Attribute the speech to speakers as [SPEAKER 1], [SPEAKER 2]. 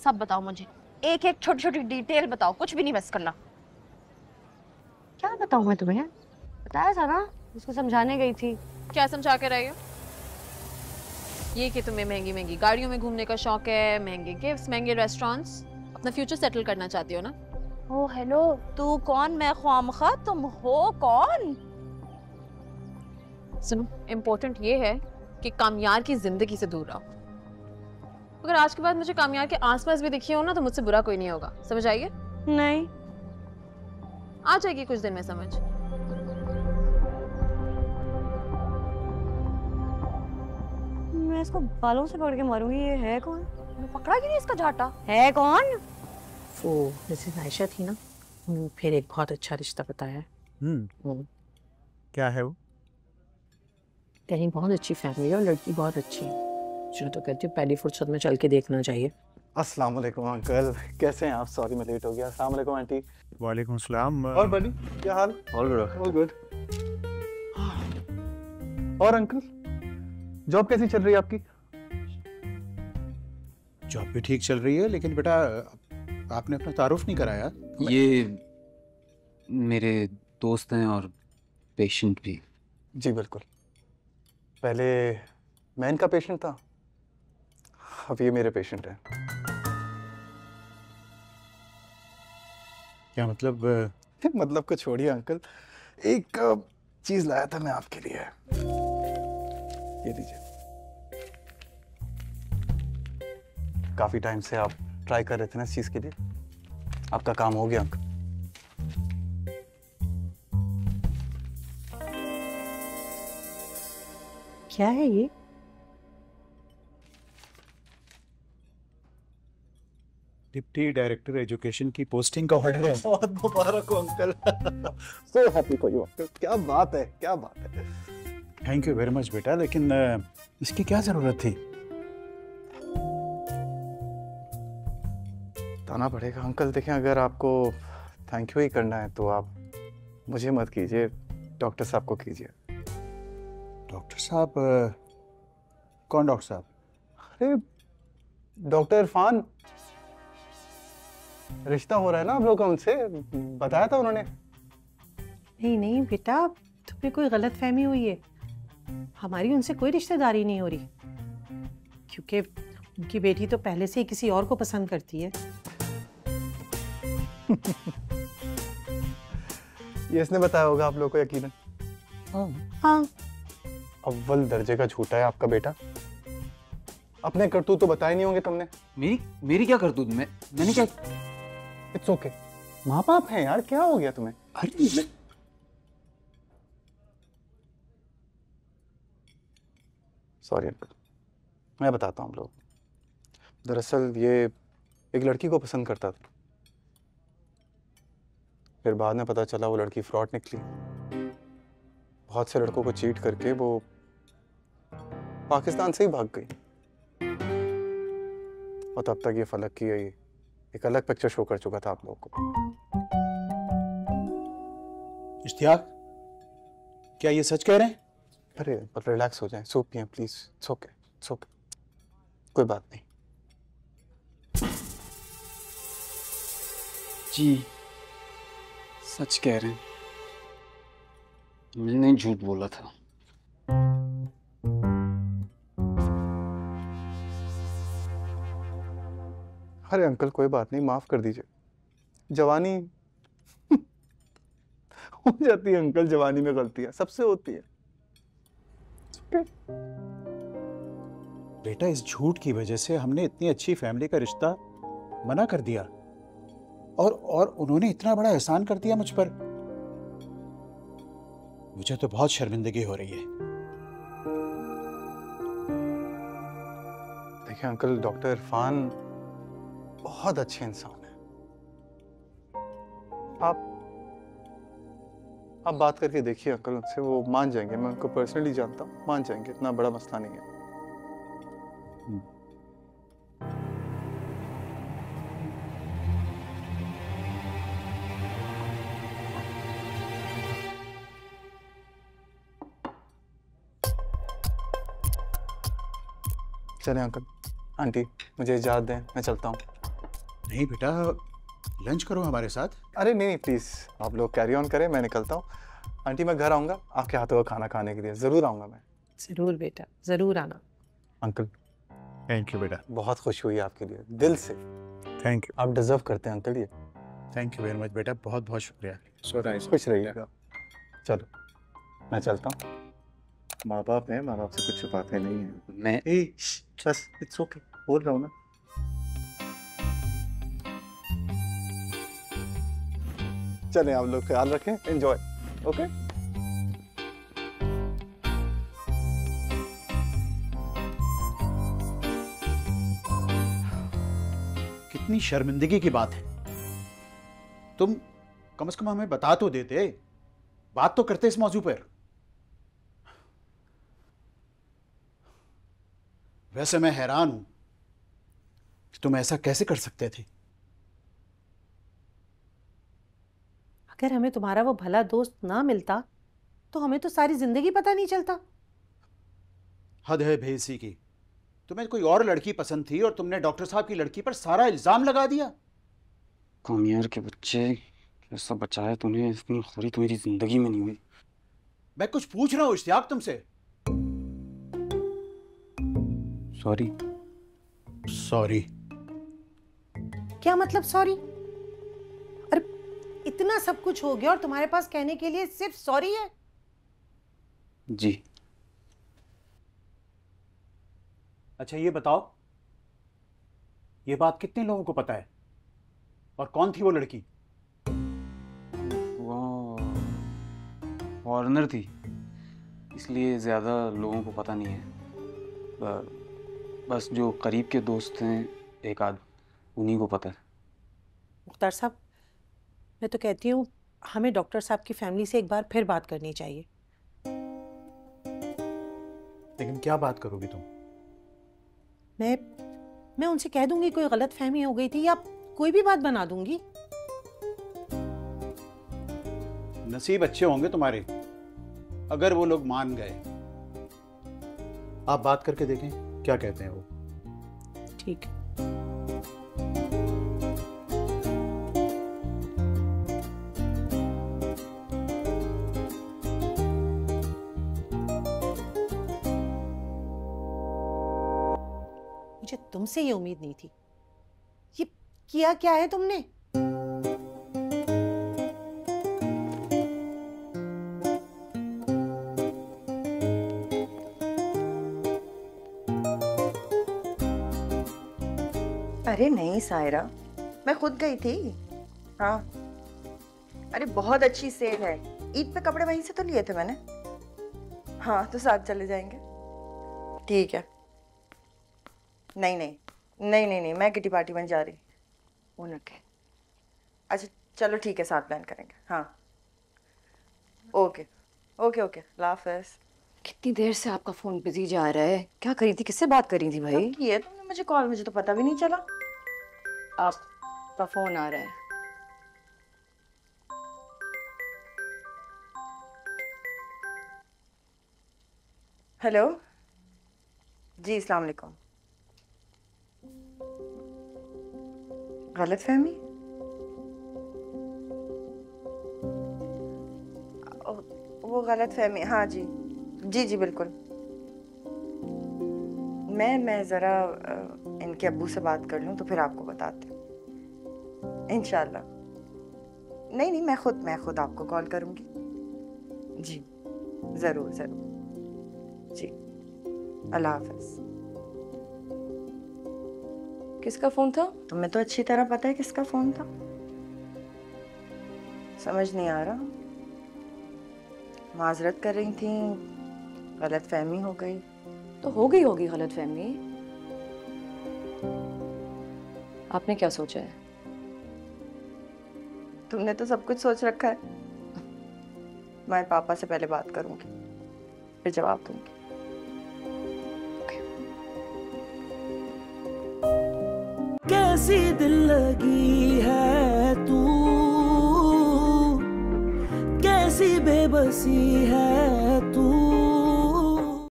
[SPEAKER 1] सब बताओ मुझे, एक एक छोटी छोटी डिटेल बताओ, कुछ भी नहीं मिस करना।
[SPEAKER 2] क्या बताऊं मैं तुम्हें? बताया था ना, उसको समझाने गई थी।
[SPEAKER 1] क्या समझा के रही हो? ये कि तुम्हें महंगी महंगी गाड़ियों में घूमने का शौक है, महंगे गिफ्ट्स, महंगे रेस्टोरेंट्स, अपना फ्यूचर सेटल करना चाहती हो ना?
[SPEAKER 2] ओ हेलो,
[SPEAKER 1] तू कौन, मैं ख्वामखा, तुम हो कौन? सुनो, इम्पोर्टेंट ये है कि कामयार की जिंदगी से दूर रहो। अगर आज के बाद मुझे कामयार के आसपास भी दिखी हो ना तो मुझसे बुरा कोई नहीं होगा, समझ आइए?
[SPEAKER 2] नहीं।
[SPEAKER 1] आ जाएगी कुछ दिन में समझ।
[SPEAKER 2] मैं इसको बालों से पकड़ के मारूंगी। ये है कौन?
[SPEAKER 1] मैं पकड़ा कि नहीं इसका झाटा?
[SPEAKER 2] है कौन?
[SPEAKER 3] वो मिसेस आयशा थी ना, फिर एक बहुत अच्छा रिश्ता बताया है।
[SPEAKER 4] क्या है वो?
[SPEAKER 3] कहीं बहुत अच्छी फैमिली है और लड़की बहुत अच्छी है। चलो तो कहती हूँ पहली फुर्सत में चल के देखना चाहिए।
[SPEAKER 5] अस्सलाम वालेकुम अंकल, कैसे हैं आप? सॉरी मैं लेट हो गया। अस्सलाम वालेकुम आंटी।
[SPEAKER 4] वालेकुम सलाम।
[SPEAKER 5] और बड़ी, क्या हाल? All good. और अंकल, जॉब कैसी चल रही है आपकी?
[SPEAKER 4] जॉब भी ठीक चल रही है, लेकिन बेटा आपने अपना तारुफ नहीं कराया।
[SPEAKER 6] ये मेरे दोस्त हैं और पेशेंट भी।
[SPEAKER 5] जी बिल्कुल। पहले मैं इनका पेशेंट था, अब ये मेरे पेशेंट हैं।
[SPEAKER 4] क्या मतलब?
[SPEAKER 5] मतलब को छोड़िए अंकल, एक चीज लाया था मैं आपके लिए। ये लीजिए। काफी टाइम से आप ट्राई कर रहे थे ना इस चीज के लिए, आपका काम हो गया अंकल।
[SPEAKER 3] क्या है ये?
[SPEAKER 4] डिप्टी डायरेक्टर एजुकेशन की पोस्टिंग का ऑर्डर है।
[SPEAKER 5] बहुत मुबारक हो uncle. So happy for you uncle. क्या बात है, क्या बात है।
[SPEAKER 4] थैंक यू वेरी मच बेटा, लेकिन इसकी क्या जरूरत थी?
[SPEAKER 5] बताना पड़ेगा अंकल। देखें, अगर आपको थैंक यू ही करना है तो आप मुझे मत कीजिए, डॉक्टर साहब को कीजिए।
[SPEAKER 4] डॉक्टर साहब? कौन डॉक्टर साहब?
[SPEAKER 5] अरे डॉक्टर इरफान, रिश्ता हो रहा है ना आप लोग का उनसे, बताया था उन्होंने।
[SPEAKER 3] नहीं नहीं बेटा, तुम्हें कोई गलत फहमी हुई है। हमारी उनसे कोई रिश्तेदारी नहीं हो रही, क्योंकि उनकी बेटी तो पहले से ही किसी और को पसंद करती है।
[SPEAKER 5] ये इसने बताया होगा आप लोगों को यकीनन।
[SPEAKER 3] हाँ।
[SPEAKER 5] अव्वल दर्जे का झूठा है आपका बेटा। अपने करतूत तो बताए नहीं होंगे तुमने।
[SPEAKER 6] मेरी क्या करतूत? मैंने क्या?
[SPEAKER 5] इट्स ओके, माँ बाप हैं यार, क्या हो गया तुम्हें?
[SPEAKER 6] अरे
[SPEAKER 5] सॉरी अंकल, मैं बताता हूँ हम लोग। दरअसल ये एक लड़की को पसंद करता था, फिर बाद में पता चला वो लड़की फ्रॉड निकली। बहुत से लड़कों को चीट करके वो पाकिस्तान से ही भाग गई, और तब तक ये फलक की एक अलग पिक्चर शो कर चुका था आप लोगों को।
[SPEAKER 4] इश्तियाक, क्या ये सच कह रहे हैं?
[SPEAKER 5] अरे पर रिलैक्स हो जाएं, सूप पिएं please. It's okay, it's okay, कोई बात नहीं।
[SPEAKER 6] जी सच कह रहे हैं, मैंने झूठ बोला था।
[SPEAKER 5] अरे अंकल कोई बात नहीं, माफ कर दीजिए। जवानी हो जाती है अंकल, जवानी में गलतियां सबसे होती है। Okay.
[SPEAKER 4] बेटा, इस झूठ की वजह से हमने इतनी अच्छी फैमिली का रिश्ता मना कर दिया, और उन्होंने इतना बड़ा एहसान कर दिया मुझ पर। मुझे तो बहुत शर्मिंदगी हो रही है।
[SPEAKER 5] देखिए अंकल, डॉक्टर इरफान बहुत अच्छे इंसान हैं। आप बात करके देखिए अंकल उनसे, वो मान जाएंगे। मैं उनको पर्सनली जानता हूँ, मान जाएंगे, इतना बड़ा मसला नहीं है। चलें अंकल, आंटी मुझे इजाज़त दें, मैं चलता हूँ।
[SPEAKER 4] नहीं बेटा, लंच करो हमारे साथ।
[SPEAKER 5] अरे नहीं प्लीज़, आप लोग कैरी ऑन करें, मैं निकलता हूँ। आंटी मैं घर आऊँगा आपके हाथों का खाना खाने के लिए, ज़रूर आऊँगा मैं।
[SPEAKER 3] जरूर बेटा, जरूर आना।
[SPEAKER 5] अंकल
[SPEAKER 4] थैंक यू बेटा।
[SPEAKER 5] बहुत खुश हुई आपके लिए, दिल से।
[SPEAKER 4] थैंक यू,
[SPEAKER 5] आप डिजर्व करते हैं अंकल ये।
[SPEAKER 4] थैंक यू वेरी मच बेटा, बहुत बहुत शुक्रिया।
[SPEAKER 6] So nice.
[SPEAKER 5] खुश रहिएगा। चलो मैं चलता हूँ। माँ बाप हैं, माँ बाप से कुछ छुपाते नहीं हैं।
[SPEAKER 6] मैं
[SPEAKER 5] बस इट्स ओके, बोल रहा हूँ ना। चलें, आप लोग ख्याल रखें, एंजॉय। ओके
[SPEAKER 4] कितनी शर्मिंदगी की बात है। तुम कम से कम हमें बता तो देते, बात तो करते इस मौजू पर। वैसे मैं हैरान हूं कि तुम ऐसा कैसे कर सकते थे।
[SPEAKER 3] अगर हमें तुम्हारा वो भला दोस्त ना मिलता तो हमें तो सारी जिंदगी पता नहीं चलता।
[SPEAKER 4] हद है भेसी की। तुम्हें कोई और लड़की पसंद थी और तुमने डॉक्टर साहब की लड़की पर सारा इल्जाम लगा दिया।
[SPEAKER 6] कमियार के बच्चे, ऐसा बचाया तूने, इतनी खोरी तो मेरी जिंदगी में नहीं हुई।
[SPEAKER 4] मैं कुछ पूछ रहा हूं इश्तियाक तुमसे।
[SPEAKER 6] सॉरी।
[SPEAKER 4] सॉरी?
[SPEAKER 3] क्या मतलब सॉरी? अरे इतना सब कुछ हो गया और तुम्हारे पास कहने के लिए सिर्फ सॉरी है?
[SPEAKER 6] जी।
[SPEAKER 4] अच्छा ये बताओ, ये बात कितने लोगों को पता है और कौन थी वो लड़की?
[SPEAKER 6] वो फॉरेनर थी, इसलिए ज़्यादा लोगों को पता नहीं है। बस जो करीब के दोस्त हैं एक आध, उन्हीं को पता है।
[SPEAKER 3] मुख्तार साहब, मैं तो कहती हूँ हमें डॉक्टर साहब की फैमिली से एक बार फिर बात करनी चाहिए।
[SPEAKER 4] लेकिन क्या बात करोगी तुम?
[SPEAKER 3] मैं उनसे कह दूंगी कोई गलत फहमी हो गई थी या कोई भी बात बना दूंगी।
[SPEAKER 4] नसीब अच्छे होंगे तुम्हारे अगर वो लोग मान गए। आप बात करके देखें क्या कहते हैं वो।
[SPEAKER 3] ठीक। मुझे तुमसे ये उम्मीद नहीं थी। ये किया क्या है तुमने?
[SPEAKER 7] अरे नहीं सायरा, मैं खुद गई थी। हाँ, अरे बहुत अच्छी सेल है। ईद पे कपड़े वहीं से तो लिए थे मैंने। हाँ तो साथ चले जाएंगे। ठीक है। नहीं नहीं नहीं नहीं नहीं, मैं किटी पार्टी में जा रही। फोन रखे। अच्छा चलो ठीक है, साथ प्लान करेंगे। हाँ ओके ओके ओके, अल्लाह हाफ़िज़।
[SPEAKER 2] कितनी देर से आपका फोन बिजी जा रहा है? क्या करी थी, किससे बात करी थी भाई?
[SPEAKER 7] कब की है तुमने मुझे कॉल? मुझे तो पता भी नहीं चला।
[SPEAKER 2] आपका फोन आ रहा है।
[SPEAKER 7] हेलो जी, अस्सलाम वालेकुम। गलत फहमी? वो गलत फहमी, हाँ जी जी जी बिल्कुल। मैं ज़रा इनके अब्बू से बात कर लूँ तो फिर आपको बताती हूँ इंशाल्लाह। नहीं नहीं, मैं खुद आपको कॉल करूँगी जी, ज़रूर ज़रूर जी। अल्लाह हाफ़िज़।
[SPEAKER 2] किसका फोन था?
[SPEAKER 7] तुम्हें तो अच्छी तरह पता है किसका फोन था। समझ नहीं आ रहा। माजरत कर रही थी, गलत फहमी हो गई।
[SPEAKER 2] तो हो गई होगी गलत फहमी। आपने क्या सोचा है?
[SPEAKER 7] तुमने तो सब कुछ सोच रखा है। मैं पापा से पहले बात करूंगी, फिर जवाब दूंगी।
[SPEAKER 8] कैसी दिल लगी है तू, कैसी बेबसी है